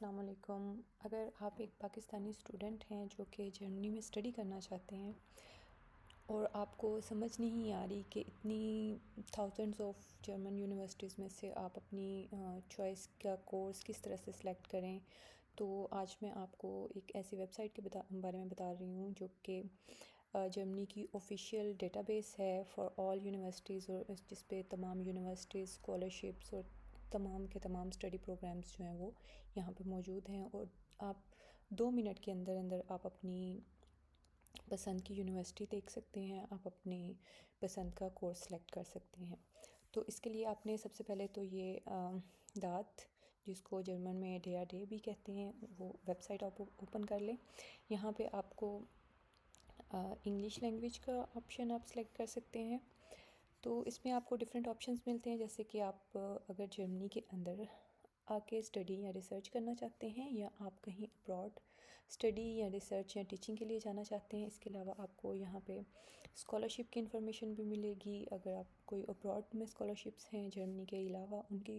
अस्सलाम वालेकुम। अगर आप एक पाकिस्तानी स्टूडेंट हैं जो कि जर्मनी में स्टडी करना चाहते हैं और आपको समझ नहीं आ रही कि इतनी थाउजेंड्स ऑफ जर्मन यूनिवर्सिटीज़ में से आप अपनी चॉइस का कोर्स किस तरह से सिलेक्ट करें, तो आज मैं आपको एक ऐसी वेबसाइट के बारे में बता रही हूँ जो कि जर्मनी की ऑफिशियल डेटाबेस है फॉर ऑल यूनिवर्सिटीज़, और जिस पे तमाम यूनिवर्सिटीज़ स्कॉलरशिप्स और तमाम के तमाम स्टडी प्रोग्राम्स जो हैं वो यहाँ पे मौजूद हैं। और आप 2 मिनट के अंदर अंदर आप अपनी पसंद की यूनिवर्सिटी देख सकते हैं, आप अपनी पसंद का कोर्स सेलेक्ट कर सकते हैं। तो इसके लिए आपने सबसे पहले तो ये दात, जिसको जर्मन में डे भी कहते हैं, वो वेबसाइट आप ओपन कर लें। यहाँ पे आपको इंग्लिश लैंग्वेज का ऑप्शन आप सेलेक्ट कर सकते हैं। तो इसमें आपको डिफरेंट ऑप्शंस मिलते हैं, जैसे कि आप अगर जर्मनी के अंदर आके स्टडी या रिसर्च करना चाहते हैं, या आप कहीं अब्रॉड स्टडी या रिसर्च या टीचिंग के लिए जाना चाहते हैं। इसके अलावा आपको यहाँ पे स्कॉलरशिप की इन्फॉर्मेशन भी मिलेगी। अगर आप कोई अब्रॉड में स्कॉलरशिप्स हैं जर्मनी के अलावा, उनकी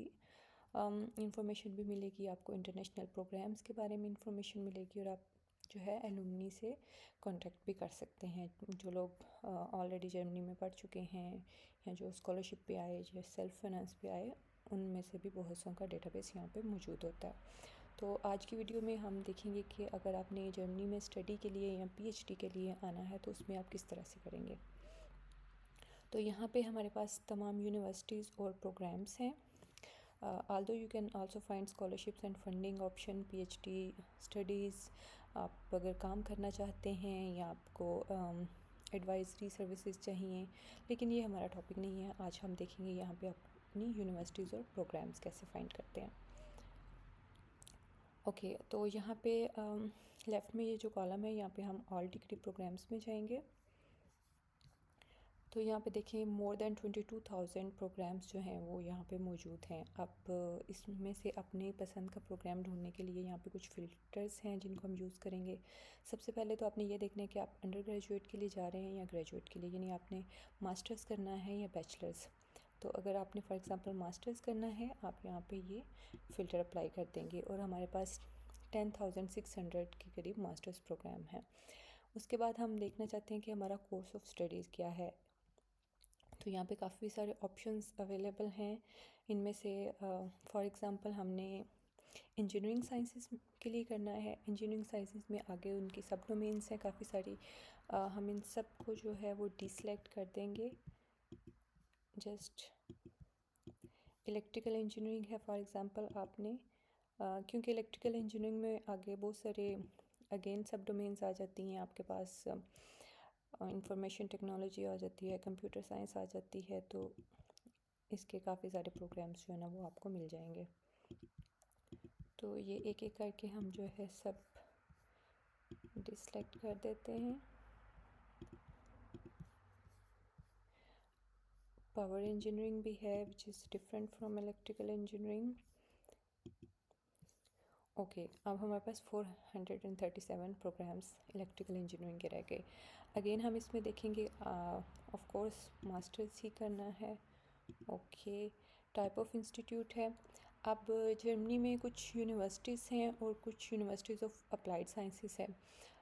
इंफॉर्मेशन भी मिलेगी। आपको इंटरनेशनल प्रोग्राम्स के बारे में इंफॉर्मेशन मिलेगी, और आप जो है एलुमनी से कांटेक्ट भी कर सकते हैं। जो लोग ऑलरेडी जर्मनी में पढ़ चुके हैं या जो स्कॉलरशिप पे आए या सेल्फ फाइनेंस पे आए, उनमें से भी बहुत सौ का डेटाबेस यहाँ पे मौजूद होता है। तो आज की वीडियो में हम देखेंगे कि अगर आपने जर्मनी में स्टडी के लिए या पीएचडी के लिए आना है तो उसमें आप किस तरह से करेंगे। तो यहाँ पे हमारे पास तमाम यूनिवर्सिटीज़ और प्रोग्राम्स हैं। although you can also find scholarships and funding option PhD studies। आप अगर काम करना चाहते हैं या आपको एडवाइजरी सर्विसेज चाहिए, लेकिन ये हमारा टॉपिक नहीं है। आज हम देखेंगे यहाँ पे आप अपनी यूनिवर्सिटीज़ और प्रोग्राम्स कैसे फाइंड करते हैं। ओके, तो यहाँ पे लेफ़्ट में ये जो कॉलम है, यहाँ पे हम ऑल डिग्री प्रोग्राम्स में जाएंगे। तो यहाँ पे देखें मोर देन 22,000 प्रोग्राम्स जो हैं वो यहाँ पे मौजूद हैं। आप इसमें से अपने पसंद का प्रोग्राम ढूंढने के लिए यहाँ पे कुछ फ़िल्टर्स हैं जिनको हम यूज़ करेंगे। सबसे पहले तो आपने ये देखना है कि आप अंडर ग्रेजुएट के लिए जा रहे हैं या ग्रेजुएट के लिए, यानी आपने मास्टर्स करना है या बैचलर्स। तो अगर आपने फॉर एग्ज़ाम्पल मास्टर्स करना है, आप यहाँ पर ये फ़िल्टर अप्लाई कर देंगे, और हमारे पास 10,600 के करीब मास्टर्स प्रोग्राम है। उसके बाद हम देखना चाहते हैं कि हमारा कोर्स ऑफ स्टडीज़ क्या है। तो यहाँ पे काफ़ी सारे ऑप्शंस अवेलेबल हैं। इनमें से फॉर एग्ज़ाम्पल हमने इंजीनियरिंग साइंसेस के लिए करना है। इंजीनियरिंग साइंसेस में आगे उनकी सब डोमेन्स हैं काफ़ी सारी। हम इन सब को जो है वो डिसलेक्ट कर देंगे। जस्ट इलेक्ट्रिकल इंजीनियरिंग है फॉर एग्ज़ाम्पल, आपने क्योंकि इलेक्ट्रिकल इंजीनियरिंग में आगे बहुत सारे अगेन सब डोमेन्स आ जाती हैं आपके पास। इंफॉर्मेशन टेक्नोलॉजी आ जाती है, कंप्यूटर साइंस आ जाती है, तो इसके काफ़ी सारे प्रोग्राम्स जो है ना वो आपको मिल जाएंगे। तो ये एक एक करके हम जो है सब डिसलेक्ट कर देते हैं। पावर इंजीनियरिंग भी है which is different from electrical engineering. Okay, अब हमारे पास 437 प्रोग्राम्स इलेक्ट्रिकल इंजीनियरिंग के रह गए। अगेन हम इसमें देखेंगे ऑफ कोर्स मास्टर्स ही करना है। ओके, टाइप ऑफ इंस्टीट्यूट है। अब जर्मनी में कुछ यूनिवर्सिटीज़ हैं और कुछ यूनिवर्सिटीज़ ऑफ अप्लाइड साइंसेस है।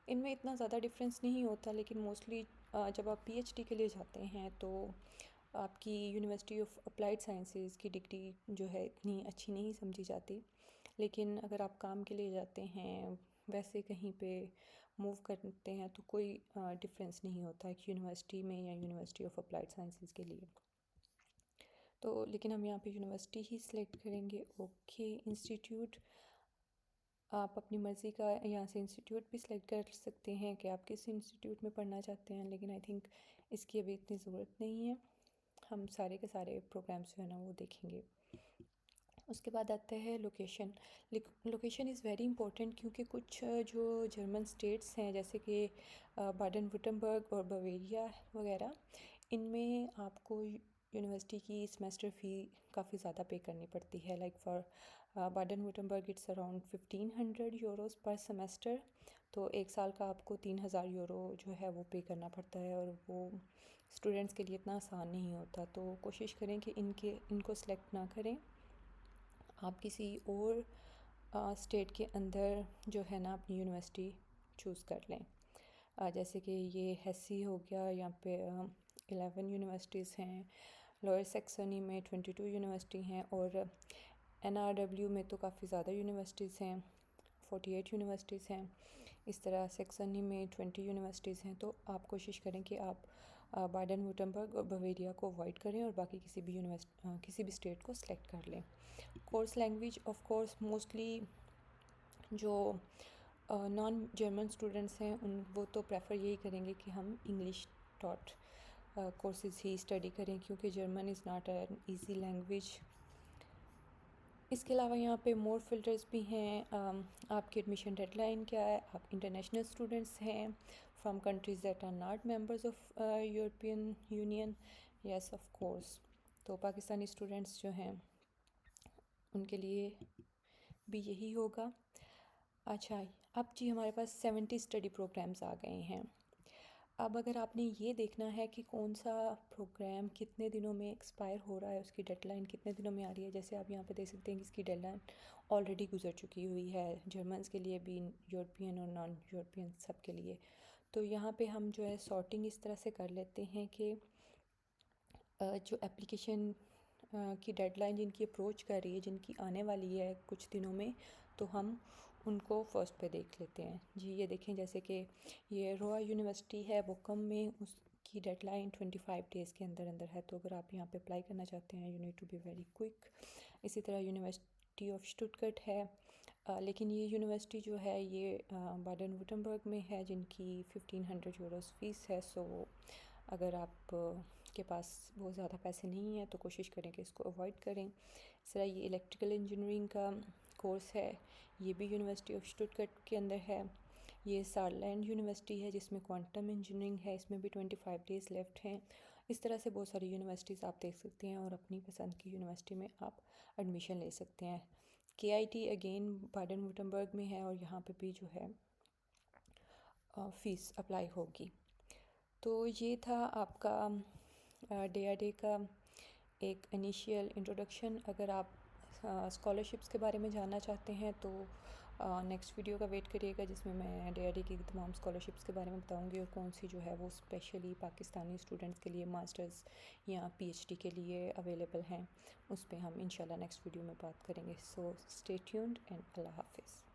इनमें इतना ज़्यादा डिफरेंस नहीं होता, लेकिन मोस्टली जब आप पीएचडी के लिए जाते हैं तो आपकी यूनिवर्सिटी ऑफ अप्लाइड साइंसेस की डिग्री जो है इतनी अच्छी नहीं समझी जाती। लेकिन अगर आप काम के लिए जाते हैं, वैसे कहीं पे मूव करते हैं, तो कोई डिफरेंस नहीं होता एक यूनिवर्सिटी में या यूनिवर्सिटी ऑफ अप्लाइड साइंसेस के लिए। तो लेकिन हम यहाँ पे यूनिवर्सिटी ही सिलेक्ट करेंगे। ओके, इंस्टीट्यूट आप अपनी मर्ज़ी का यहाँ से इंस्टीट्यूट भी सिलेक्ट कर सकते हैं कि आप किस इंस्टीट्यूट में पढ़ना चाहते हैं, लेकिन आई थिंक इसकी अभी इतनी ज़रूरत नहीं है। हम सारे के सारे प्रोग्राम्स जो है ना वो देखेंगे। उसके बाद आता है location. Location is very important, क्योंकि कुछ जो जर्मन स्टेट्स हैं जैसे कि बाडन वुर्टमबर्ग और बवेरिया वगैरह, इनमें आपको यूनिवर्सिटी की सेमेस्टर फ़ी काफ़ी ज़्यादा पे करनी पड़ती है। लाइक फॉर बाडन वुर्टमबर्ग इट्स अराउंड 1500 यूरोज़ पर सेमेस्टर। तो एक साल का आपको 3000 यूरो जो है वो पे करना पड़ता है, और वो स्टूडेंट्स के लिए इतना आसान नहीं होता। तो कोशिश करें कि इनको सेलेक्ट ना करें, आप किसी और स्टेट के अंदर जो है ना अपनी यूनिवर्सिटी चूज़ कर लें। जैसे कि ये हेसी हो गया, यहाँ पे 11 यूनिवर्सिटीज़ हैं, लोअर सेक्सनी में 22 यूनिवर्सिटी हैं, और NRW में तो काफ़ी ज़्यादा यूनिवर्सिटीज़ हैं, 48 यूनिवर्सिटीज़ हैं। इस तरह सेक्सनी में 20 यूनिवर्सिटीज़ हैं। तो आप कोशिश करें कि आप बाइडन वुटम्बर्ग और बवेरिया को अवॉइड करें और बाकी किसी भी स्टेट को सिलेक्ट कर लें। Course language of course mostly जो नॉन जर्मन स्टूडेंट्स हैं वो तो प्रेफर यही करेंगे कि हम इंग्लिश टॉट कोर्सेज ही स्टडी करें, क्योंकि German is not an easy language. इसके अलावा यहाँ पे मोर फिल्टर्स भी हैं। आपकी एडमिशन डेडलाइन क्या है, आप इंटरनेशनल स्टूडेंट्स हैं from countries that are not members of European Union, yes of course. तो पाकिस्तानी स्टूडेंट्स जो हैं उनके लिए भी यही होगा। अच्छा, अब जी हमारे पास 70 स्टडी प्रोग्राम्स आ गए हैं। अब अगर आपने ये देखना है कि कौन सा प्रोग्राम कितने दिनों में एक्सपायर हो रहा है, उसकी डेडलाइन कितने दिनों में आ रही है, जैसे आप यहाँ पे देख सकते हैं कि इसकी डेडलाइन ऑलरेडी गुजर चुकी हुई है, जर्मन्स के लिए भी, यूरोपियन और नॉन यूरोपियन सब के लिए। तो यहाँ पे हम जो है सॉर्टिंग इस तरह से कर लेते हैं कि जो एप्लीकेशन की डेडलाइन जिनकी अप्रोच कर रही है, जिनकी आने वाली है कुछ दिनों में, तो हम उनको फ़र्स्ट पे देख लेते हैं जी। ये देखें, जैसे कि ये रोआ यूनिवर्सिटी है बोकम में, उसकी डेडलाइन 25 डेज़ के अंदर अंदर है। तो अगर आप यहाँ पे अप्लाई करना चाहते हैं, you need to be very quick. इसी तरह यूनिवर्सिटी ऑफ स्टुटगर्ट है, लेकिन ये यूनिवर्सिटी जो है ये बाइडन वुटम्बर्ग में है, जिनकी 1500 यूरोज़ फ़ीस है। सो अगर आप के पास बहुत ज़्यादा पैसे नहीं हैं तो कोशिश करें कि इसको अवॉइड करें। इस तरह ये इलेक्ट्रिकल इंजीनियरिंग का कोर्स है, ये भी यूनिवर्सिटी ऑफ स्टुटगर्ट के अंदर है। ये सारलैंड यूनिवर्सिटी है जिसमें क्वांटम इंजीनियरिंग है, इसमें भी 25 डेज़ लेफ़्ट हैं। इस तरह से बहुत सारी यूनिवर्सिटीज़ आप देख सकते हैं और अपनी पसंद की यूनिवर्सिटी में आप एडमिशन ले सकते हैं। KIT अगेन बाइडन वुटम्बर्ग में है और यहाँ पे भी जो है फ़ीस अप्लाई होगी। तो ये था आपका DRD का एक इनिशियल इंट्रोडक्शन। अगर आप स्कॉलरशिप्स के बारे में जानना चाहते हैं तो नेक्स्ट वीडियो का वेट करिएगा, जिसमें मैं DRD की तमाम स्कॉलरशिप्स के बारे में बताऊंगी और कौन सी जो है वो स्पेशली पाकिस्तानी स्टूडेंट्स के लिए मास्टर्स या PhD के लिए अवेलेबल हैं। उस पर हम इंशाल्लाह नेक्स्ट वीडियो में बात करेंगे। सो स्टे ट्यून्ड एंड अल्लाह हाफिज़।